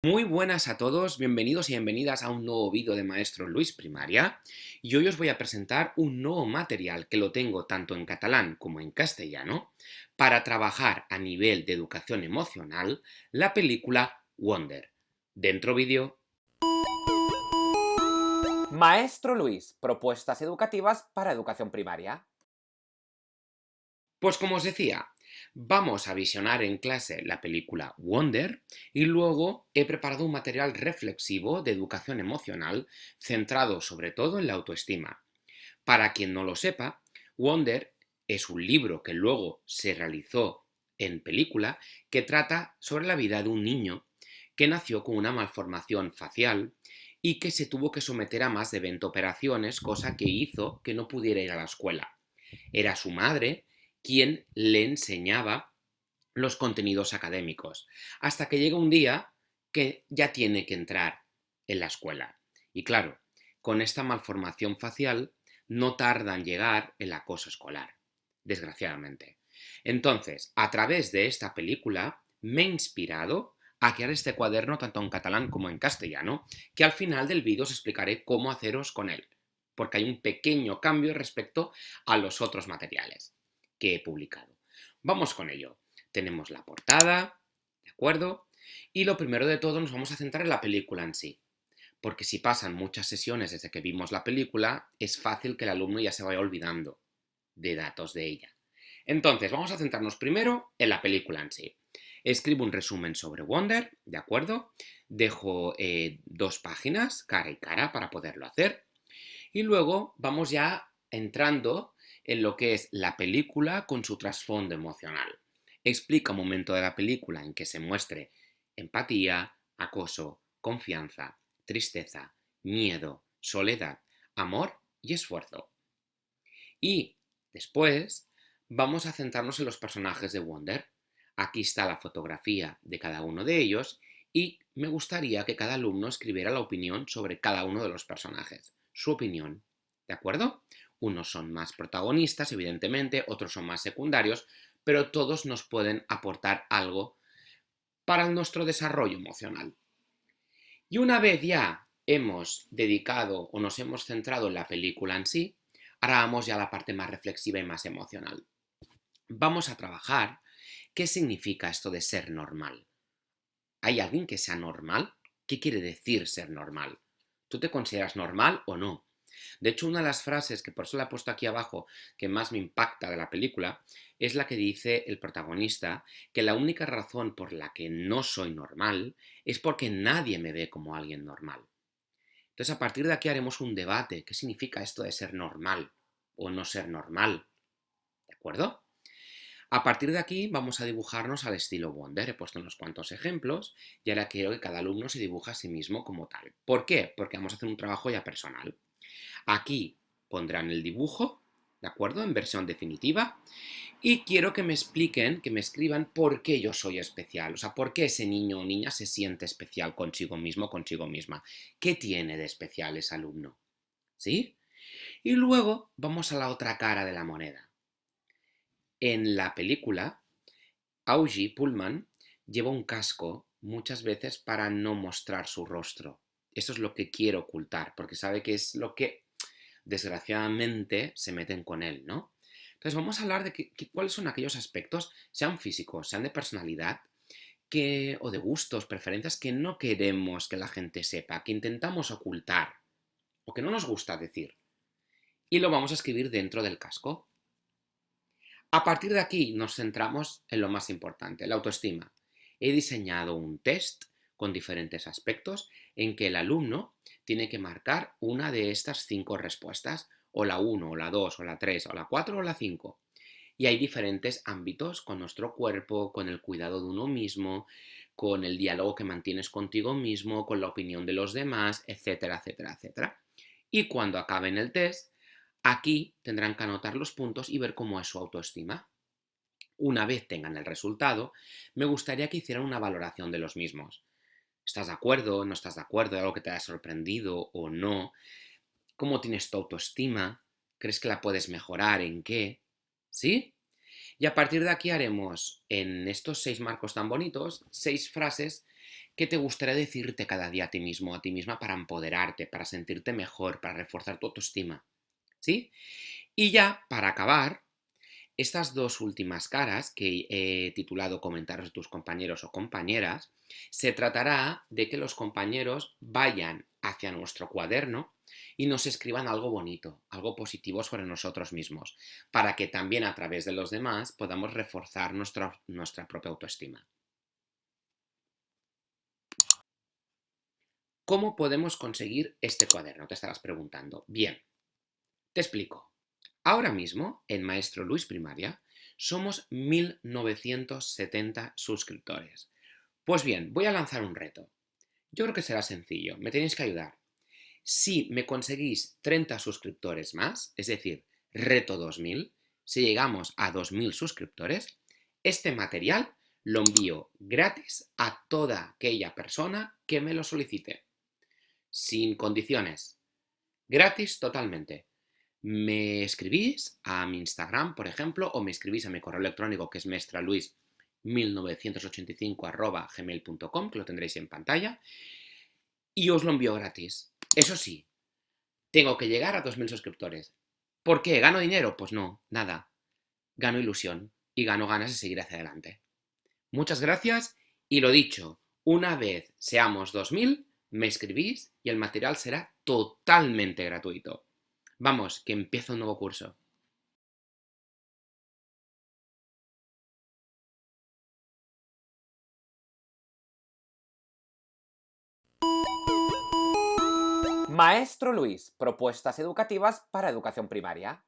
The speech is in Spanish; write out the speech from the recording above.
Muy buenas a todos, bienvenidos y bienvenidas a un nuevo vídeo de Maestro Luis Primaria. Y hoy os voy a presentar un nuevo material que lo tengo tanto en catalán como en castellano para trabajar a nivel de educación emocional la película Wonder. Dentro vídeo. Maestro Luis, propuestas educativas para educación primaria. Pues como os decía, vamos a visionar en clase la película Wonder y luego he preparado un material reflexivo de educación emocional centrado sobre todo en la autoestima. Para quien no lo sepa, Wonder es un libro que luego se realizó en película que trata sobre la vida de un niño que nació con una malformación facial y que se tuvo que someter a más de 20 operaciones, cosa que hizo que no pudiera ir a la escuela. Era su madre quien le enseñaba los contenidos académicos, hasta que llega un día que ya tiene que entrar en la escuela. Y claro, con esta malformación facial no tarda en llegar el acoso escolar, desgraciadamente. Entonces, a través de esta película me he inspirado a crear este cuaderno tanto en catalán como en castellano, que al final del vídeo os explicaré cómo haceros con él, porque hay un pequeño cambio respecto a los otros materiales que he publicado. Vamos con ello. Tenemos la portada, ¿de acuerdo? Y lo primero de todo nos vamos a centrar en la película en sí, porque si pasan muchas sesiones desde que vimos la película, es fácil que el alumno ya se vaya olvidando de datos de ella. Entonces, vamos a centrarnos primero en la película en sí. Escribo un resumen sobre Wonder, ¿de acuerdo? Dejo 2 páginas, cara y cara, para poderlo hacer. Y luego vamos ya entrando en lo que es la película con su trasfondo emocional. Explica un momento de la película en que se muestre empatía, acoso, confianza, tristeza, miedo, soledad, amor y esfuerzo. Y después vamos a centrarnos en los personajes de Wonder. Aquí está la fotografía de cada uno de ellos y me gustaría que cada alumno escribiera la opinión sobre cada uno de los personajes. Su opinión, ¿de acuerdo? Unos son más protagonistas, evidentemente, otros son más secundarios, pero todos nos pueden aportar algo para nuestro desarrollo emocional. Y una vez ya hemos dedicado o nos hemos centrado en la película en sí, ahora vamos ya a la parte más reflexiva y más emocional. Vamos a trabajar qué significa esto de ser normal. ¿Hay alguien que sea normal? ¿Qué quiere decir ser normal? ¿Tú te consideras normal o no? De hecho, una de las frases, que por eso la he puesto aquí abajo, que más me impacta de la película, es la que dice el protagonista que la única razón por la que no soy normal es porque nadie me ve como alguien normal. Entonces, a partir de aquí haremos un debate. ¿Qué significa esto de ser normal o no ser normal? ¿De acuerdo? A partir de aquí vamos a dibujarnos al estilo Wonder. He puesto unos cuantos ejemplos y ahora quiero que cada alumno se dibuja a sí mismo como tal. ¿Por qué? Porque vamos a hacer un trabajo ya personal. Aquí pondrán el dibujo, ¿de acuerdo? En versión definitiva. Y quiero que me expliquen, que me escriban por qué yo soy especial. O sea, por qué ese niño o niña se siente especial consigo mismo, consigo misma. ¿Qué tiene de especial ese alumno? ¿Sí? Y luego vamos a la otra cara de la moneda. En la película, Augie Pullman lleva un casco muchas veces para no mostrar su rostro. Eso es lo que quiere ocultar, porque sabe que es lo que desgraciadamente se meten con él, ¿no? Entonces vamos a hablar de cuáles son aquellos aspectos, sean físicos, sean de personalidad, o de gustos, preferencias, que no queremos que la gente sepa, que intentamos ocultar, o que no nos gusta decir. Y lo vamos a escribir dentro del casco. A partir de aquí nos centramos en lo más importante, la autoestima. He diseñado un test con diferentes aspectos en que el alumno tiene que marcar una de estas 5 respuestas, o la 1, o la 2, o la 3, o la 4, o la 5. Y hay diferentes ámbitos con nuestro cuerpo, con el cuidado de uno mismo, con el diálogo que mantienes contigo mismo, con la opinión de los demás, etcétera, etcétera, etcétera. Y cuando acaben el test, aquí tendrán que anotar los puntos y ver cómo es su autoestima. Una vez tengan el resultado, me gustaría que hicieran una valoración de los mismos. ¿Estás de acuerdo? ¿No estás de acuerdo? ¿Hay algo que te haya sorprendido o no? ¿Cómo tienes tu autoestima? ¿Crees que la puedes mejorar? ¿En qué? ¿Sí? Y a partir de aquí haremos, en estos 6 marcos tan bonitos, 6 frases ¿Qué te gustaría decirte cada día a ti mismo, a ti misma, para empoderarte, para sentirte mejor, para reforzar tu autoestima? ¿Sí? Y ya, para acabar, estas dos últimas caras que he titulado Comentarios de tus compañeros o compañeras, se tratará de que los compañeros vayan hacia nuestro cuaderno y nos escriban algo bonito, algo positivo sobre nosotros mismos, para que también a través de los demás podamos reforzar nuestra propia autoestima. ¿Cómo podemos conseguir este cuaderno? Te estarás preguntando. Bien, te explico. Ahora mismo, en Maestro Luis Primaria, somos 1970 suscriptores. Pues bien, voy a lanzar un reto. Yo creo que será sencillo, me tenéis que ayudar. Si me conseguís 30 suscriptores más, es decir, reto 2000, si llegamos a 2000 suscriptores, este material lo envío gratis a toda aquella persona que me lo solicite. Sin condiciones. Gratis totalmente. Me escribís a mi Instagram, por ejemplo, o me escribís a mi correo electrónico que es maestraluis1985@gmail.com, que lo tendréis en pantalla, y os lo envío gratis. Eso sí, tengo que llegar a 2000 suscriptores. ¿Por qué? ¿Gano dinero? Pues no, nada. Gano ilusión y gano ganas de seguir hacia adelante. Muchas gracias y lo dicho, una vez seamos 2000, me escribís y el material será totalmente gratuito. Vamos, que empieza un nuevo curso. Maestro Luis, propuestas educativas para educación primaria.